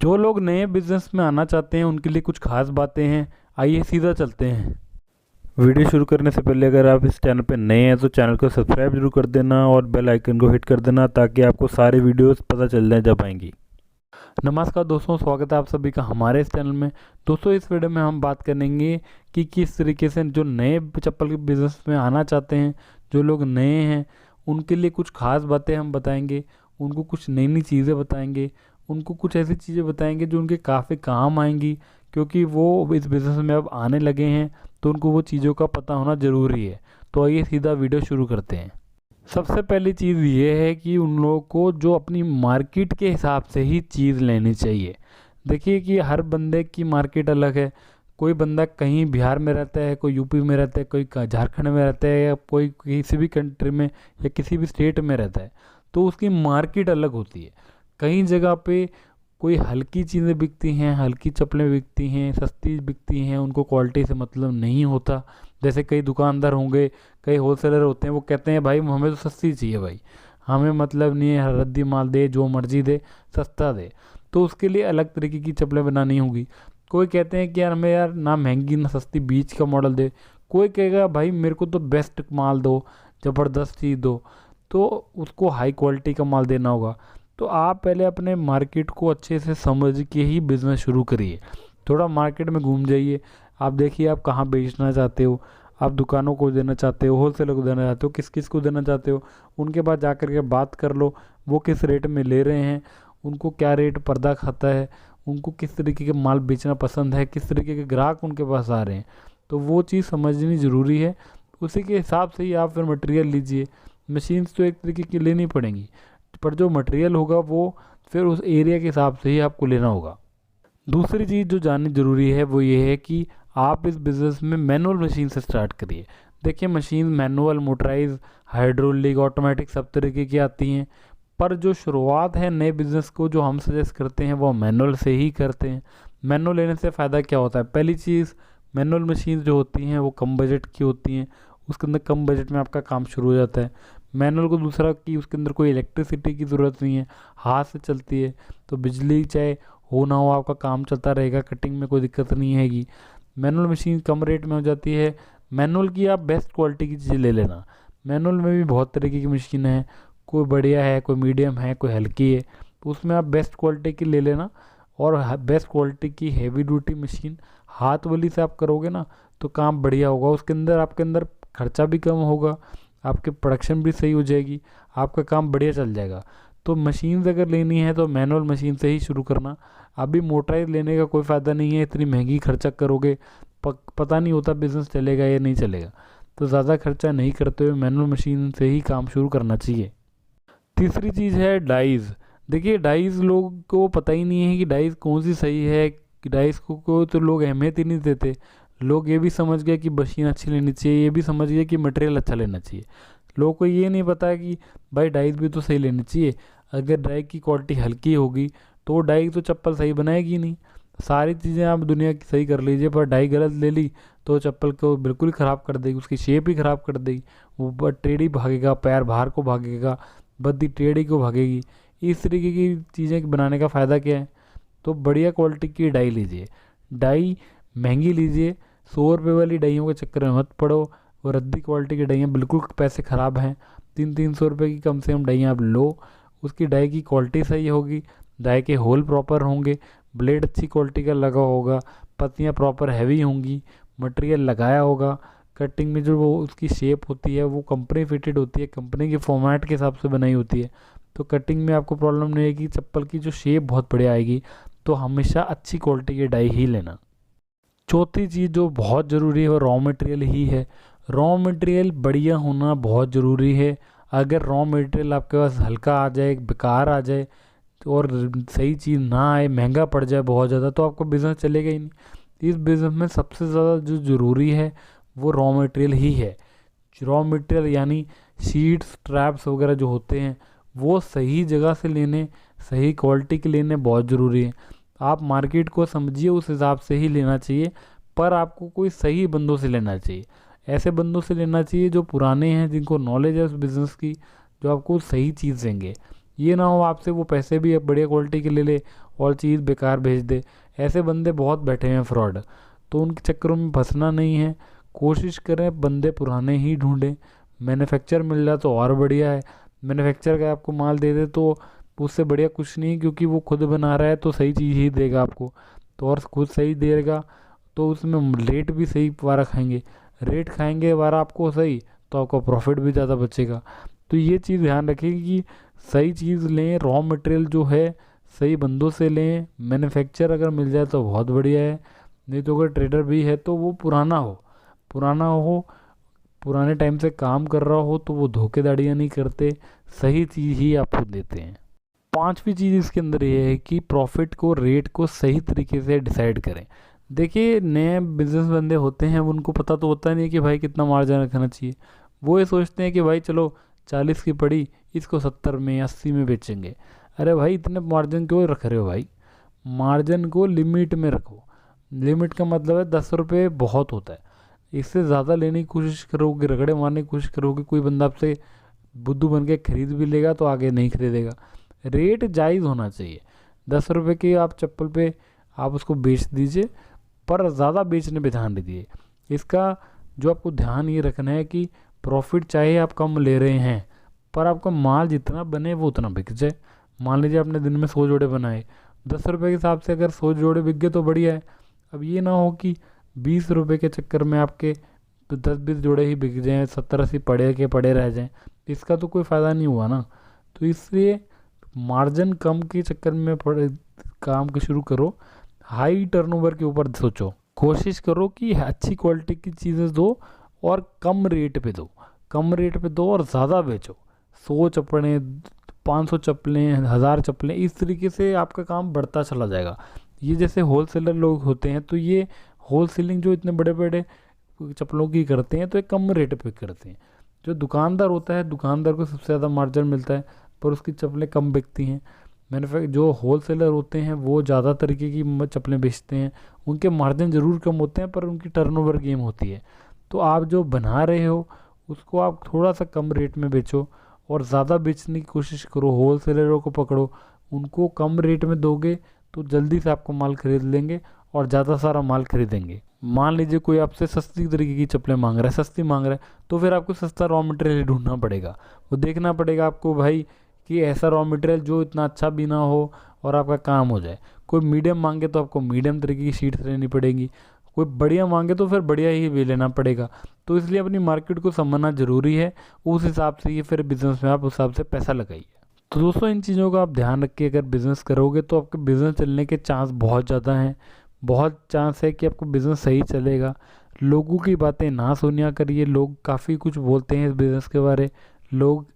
जो लोग नए बिजनेस में आना चाहते हैं उनके लिए कुछ खास बातें हैं। आइए सीधा चलते हैं। वीडियो शुरू करने से पहले अगर आप इस चैनल पर नए हैं तो चैनल को सब्सक्राइब जरूर कर देना और बेल आइकन को हिट कर देना ताकि आपको सारे वीडियोस पता चल जाए जब आएंगी। नमस्कार दोस्तों, स्वागत है आप सभी का हमारे इस चैनल में। दोस्तों, इस वीडियो में हम बात करेंगे कि किस तरीके से जो नए चप्पल के बिज़नेस में आना चाहते हैं, जो लोग नए हैं, उनके लिए कुछ खास बातें हम बताएंगे। उनको कुछ नई नई चीज़ें बताएंगे, उनको कुछ ऐसी चीज़ें बताएंगे जो उनके काफ़ी काम आएंगी, क्योंकि वो इस बिज़नेस में अब आने लगे हैं तो उनको वो चीज़ों का पता होना ज़रूरी है। तो आइए सीधा वीडियो शुरू करते हैं। सबसे पहली चीज़ ये है कि उन लोगों को जो अपनी मार्केट के हिसाब से ही चीज़ लेनी चाहिए। देखिए कि हर बंदे की मार्केट अलग है। कोई बंदा कहीं बिहार में रहता है, कोई यूपी में रहता है, कोई झारखंड में रहता है, या कोई किसी भी कंट्री में या किसी भी स्टेट में रहता है, तो उसकी मार्केट अलग होती है। कई जगह पे कोई हल्की चीज़ें बिकती हैं, हल्की चप्पलें बिकती हैं, सस्ती बिकती हैं, उनको क्वालिटी से मतलब नहीं होता। जैसे कई दुकानदार होंगे, कई होलसेलर होते हैं, वो कहते हैं भाई हमें तो सस्ती चाहिए, भाई हमें मतलब नहीं है रद्दी माल दे, जो मर्जी दे, सस्ता दे। तो उसके लिए अलग तरीके की चप्पलें बनानी होगी। कोई कहते हैं कि यार हमें यार ना महंगी ना सस्ती, बीच का मॉडल दे। कोई कहेगा भाई मेरे को तो बेस्ट माल दो, ज़बरदस्त चीज़ दो, तो उसको हाई क्वालिटी का माल देना होगा। तो आप पहले अपने मार्केट को अच्छे से समझ के ही बिज़नेस शुरू करिए। थोड़ा मार्केट में घूम जाइए, आप देखिए आप कहाँ बेचना चाहते हो, आप दुकानों को देना चाहते हो, होलसेलर को देना चाहते हो, किस किस को देना चाहते हो। उनके पास जा कर के बात कर लो, वो किस रेट में ले रहे हैं, उनको क्या रेट पर्दा खाता है, उनको किस तरीके के माल बेचना पसंद है, किस तरीके के ग्राहक उनके पास आ रहे हैं। तो वो चीज़ समझनी ज़रूरी है। उसी के हिसाब से ही आप फिर मटेरियल लीजिए। मशीन्स तो एक तरीके की लेनी पड़ेंगी, पर जो मटेरियल होगा वो फिर उस एरिया के हिसाब से ही आपको लेना होगा। दूसरी चीज़ जो जाननी ज़रूरी है वो ये है कि आप इस बिज़नेस में मैनुअल मशीन से स्टार्ट करिए। देखिए machine manual, motorise, hydraulic, automatic सब तरीके की आती हैं, पर जो शुरुआत है नए बिज़नेस को जो हम सजेस्ट करते हैं वो मैनुअल से ही करते हैं। मैनुअल लेने से फ़ायदा क्या होता है? पहली चीज़, मैनुअल मशीन जो होती हैं वो कम बजट की होती हैं, उसके अंदर कम बजट में आपका काम शुरू हो जाता है। मैनुअल को दूसरा कि उसके अंदर कोई इलेक्ट्रिसिटी की ज़रूरत नहीं है, हाथ से चलती है, तो बिजली चाहे हो ना हो आपका काम चलता रहेगा, कटिंग में कोई दिक्कत नहीं हैगी। मैनुअल मशीन कम रेट में हो जाती है। मैनुअल की आप बेस्ट क्वालिटी की चीज़ ले लेना। मैनुअल में भी बहुत तरीके की मशीन है, कोई बढ़िया है, कोई मीडियम है, कोई हल्की है, तो उसमें आप बेस्ट क्वालिटी की ले लेना। और बेस्ट क्वालिटी की हैवी ड्यूटी मशीन हाथ वाली से आप करोगे ना तो काम बढ़िया होगा। उसके अंदर आपके अंदर खर्चा भी कम होगा, आपकी प्रोडक्शन भी सही हो जाएगी, आपका काम बढ़िया चल जाएगा। तो मशीन्स अगर लेनी है तो मैनुअल मशीन से ही शुरू करना। अभी मोटराइज लेने का कोई फ़ायदा नहीं है, इतनी महंगी खर्चा करोगे, पता नहीं होता बिज़नेस चलेगा या नहीं चलेगा। तो ज़्यादा खर्चा नहीं करते हुए मैनुअल मशीन से ही काम शुरू करना चाहिए। तीसरी चीज़ है डाइज़। देखिए डाइज़ लोग को पता ही नहीं है कि डाइज़ कौन सी सही है, कि डाइज़ को तो लोग अहमियत ही नहीं देते। लोग ये भी समझ गए कि मशीन अच्छी लेनी चाहिए, ये भी समझ गए कि मटेरियल अच्छा लेना चाहिए। लोगों को ये नहीं पता कि भाई डाइज़ भी तो सही लेनी चाहिए। अगर डाई की क्वालिटी हल्की होगी तो डाई तो चप्पल सही बनाएगी नहीं। सारी चीज़ें आप दुनिया की सही कर लीजिए, पर डाई गलत ले ली तो चप्पल को बिल्कुल ख़राब कर देगी, उसकी शेप ही ख़राब कर देगी। वो टेढ़ी भागेगा, पैर बाहर को भागेगा, बद्दी टेढ़ी को भागेगी। इस तरीके की चीज़ें बनाने का फ़ायदा क्या है? तो बढ़िया क्वालिटी की डाई लीजिए, डाई महंगी लीजिए। 100 रुपये वाली डाइयों के चक्कर में मत पड़ो, वो रद्दी क्वालिटी की डाइयाँ बिल्कुल पैसे ख़राब हैं। 300 रुपये की कम से कम डाइयाँ आप लो, उसकी डाई की क्वालिटी सही होगी, डाई के होल प्रॉपर होंगे, ब्लेड अच्छी क्वालिटी का लगा होगा, पत्तियाँ प्रॉपर हैवी होंगी, मटेरियल लगाया होगा, कटिंग में जो वो उसकी शेप होती है वो कंपनी फिटेड होती है, कंपनी के फॉर्मेट के हिसाब से बनाई होती है। तो कटिंग में आपको प्रॉब्लम नहीं आएगी, चप्पल की जो शेप बहुत बढ़िया आएगी। तो हमेशा अच्छी क्वालिटी की डाई ही लेना। चौथी चीज़ जो बहुत ज़रूरी है वो रॉ मटेरियल ही है। रॉ मटेरियल बढ़िया होना बहुत ज़रूरी है। अगर रॉ मटेरियल आपके पास हल्का आ जाए, बेकार आ जाए और सही चीज़ ना आए, महंगा पड़ जाए बहुत ज़्यादा, तो आपका बिज़नेस चलेगा ही नहीं। इस बिज़नेस में सबसे ज़्यादा जो ज़रूरी है वो रॉ मटेरियल ही है। रॉ मटेरियल यानी शीट्स, स्ट्रैप्स वगैरह जो होते हैं वो सही जगह से लेने, सही क्वालिटी के लेने बहुत ज़रूरी है। आप मार्केट को समझिए, उस हिसाब से ही लेना चाहिए, पर आपको कोई सही बंदों से लेना चाहिए। ऐसे बंदों से लेना चाहिए जो पुराने हैं, जिनको नॉलेज है उस बिज़नेस की, जो आपको सही चीज़ देंगे। ये ना हो आपसे वो पैसे भी बढ़िया क्वालिटी के ले ले और चीज़ बेकार भेज दे। ऐसे बंदे बहुत बैठे हैं फ्रॉड, तो उनके चक्करों में फंसना नहीं है। कोशिश करें बंदे पुराने ही ढूंढें। मैन्युफैक्चर मिल जाए तो और बढ़िया है। मैन्युफैक्चर का आपको माल दे दे तो उससे बढ़िया कुछ नहीं, क्योंकि वो खुद बना रहा है तो सही चीज़ ही देगा आपको, तो और खुद सही देगा तो उसमें रेट भी सही वारा खाएंगे। रेट खाएंगे वारा आपको सही तो आपका प्रॉफिट भी ज़्यादा बचेगा। तो ये चीज़ ध्यान रखिए कि सही चीज़ लें, रॉ मटेरियल जो है सही बंदों से लें। मैन्युफैक्चर अगर मिल जाए तो बहुत बढ़िया है, नहीं तो अगर ट्रेडर भी है तो वो पुराना हो, पुराने टाइम से काम कर रहा हो, तो वो धोखेधड़ियाँ नहीं करते, सही चीज़ ही आपको देते हैं। पांचवी चीज़ इसके अंदर ये है कि प्रॉफिट को, रेट को सही तरीके से डिसाइड करें। देखिए नए बिजनेस बंदे होते हैं, उनको पता तो होता नहीं है कि भाई कितना मार्जिन रखना चाहिए। वो ये सोचते हैं कि भाई चलो 40 की पड़ी, इसको 70 में 80 में बेचेंगे। अरे भाई इतने मार्जिन क्यों रख रहे हो भाई? मार्जिन को लिमिट में रखो। लिमिट का मतलब है 10 रुपये बहुत होता है। इससे ज़्यादा लेने की कोशिश करोगे, रगड़े मारने की कोशिश करोगे, कोई बंदा आपसे बुद्धू बन के खरीद भी लेगा तो आगे नहीं खरीदेगा। रेट जायज़ होना चाहिए। 10 रुपये की आप चप्पल पे आप उसको बेच दीजिए, पर ज़्यादा बेचने पे ध्यान दीजिए। इसका जो आपको ध्यान ये रखना है कि प्रॉफिट चाहे आप कम ले रहे हैं, पर आपका माल जितना बने वो उतना बिक जाए। मान लीजिए आपने दिन में 100 जोड़े बनाए, 10 रुपये के हिसाब से अगर 100 जोड़े बिक गए तो बढ़िया है। अब ये ना हो कि 20 रुपये के चक्कर में आपके 10-20 जोड़े ही बिक जाएँ, 70-80 पड़े के पड़े रह जाएँ, इसका तो कोई फ़ायदा नहीं हुआ ना। तो इसलिए मार्जिन कम के चक्कर में काम को शुरू करो, हाई टर्नओवर के ऊपर सोचो। कोशिश करो कि अच्छी क्वालिटी की चीज़ें दो और कम रेट पे दो और ज़्यादा बेचो। 100 चप्पलें, 500 चप्पलें, 1000 चप्पलें, इस तरीके से आपका काम बढ़ता चला जाएगा। ये जैसे होलसेलर लोग होते हैं तो ये होलसेलिंग जो इतने बड़े बड़े चप्पलों की करते हैं तो एक कम रेट पे करते हैं। जो दुकानदार होता है, दुकानदार को सबसे ज़्यादा मार्जिन मिलता है, पर उसकी चप्पलें कम बिकती हैं। जो होलसेलर होते हैं वो ज़्यादा तरीके की चप्पलें बेचते हैं, उनके मार्जिन ज़रूर कम होते हैं पर उनकी टर्नओवर गेम होती है। तो आप जो बना रहे हो उसको आप थोड़ा सा कम रेट में बेचो और ज़्यादा बेचने की कोशिश करो। होलसेलरों को पकड़ो, उनको कम रेट में दोगे तो जल्दी से आपको माल खरीद लेंगे और ज़्यादा सारा माल खरीदेंगे। मान लीजिए कोई आपसे सस्ती तरीके की चप्पलें मांग रहा है, सस्ती मांग रहा है, तो फिर आपको सस्ता रॉ मटेरियल ढूंढना पड़ेगा। वो देखना पड़ेगा आपको भाई कि ऐसा रॉ मटेरियल जो इतना अच्छा भी ना हो और आपका काम हो जाए। कोई मीडियम मांगे तो आपको मीडियम तरीके की शीट्स लेनी पड़ेगी, कोई बढ़िया मांगे तो फिर बढ़िया ही भी लेना पड़ेगा। तो इसलिए अपनी मार्केट को समझना ज़रूरी है, उस हिसाब से ये फिर बिज़नेस में आप उस हिसाब से पैसा लगाइए। तो दोस्तों इन चीज़ों का आप ध्यान रख के अगर बिज़नेस करोगे तो आपके बिज़नेस चलने के चांस बहुत ज़्यादा हैं। बहुत चांस है कि आपको बिज़नेस सही चलेगा। लोगों की बातें ना सुनिया करिए, लोग काफ़ी कुछ बोलते हैं इस बिज़नेस के बारे। लोग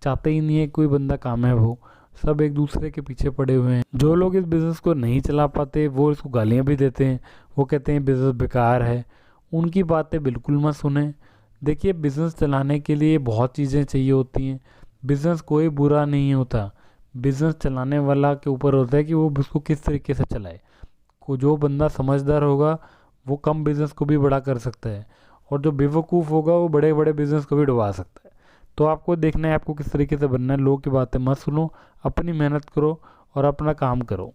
चाहते ही नहीं है कोई बंदा कामयाब हो, सब एक दूसरे के पीछे पड़े हुए हैं। जो लोग इस बिज़नेस को नहीं चला पाते वो इसको गालियाँ भी देते हैं, वो कहते हैं बिज़नेस बेकार है। उनकी बातें बिल्कुल मत सुने। देखिए बिज़नेस चलाने के लिए बहुत चीज़ें चाहिए होती हैं। बिज़नेस कोई बुरा नहीं होता, बिज़नेस चलाने वाला के ऊपर होता है कि वो उसको किस तरीके से चलाए। को जो बंदा समझदार होगा वो कम बिज़नेस को भी बड़ा कर सकता है, और जो बेवकूफ़ होगा वो बड़े बड़े बिज़नेस को भी डुबा सकता है। तो आपको देखना है आपको किस तरीके से बनना है। लोगों की बातें मत सुनो, अपनी मेहनत करो और अपना काम करो।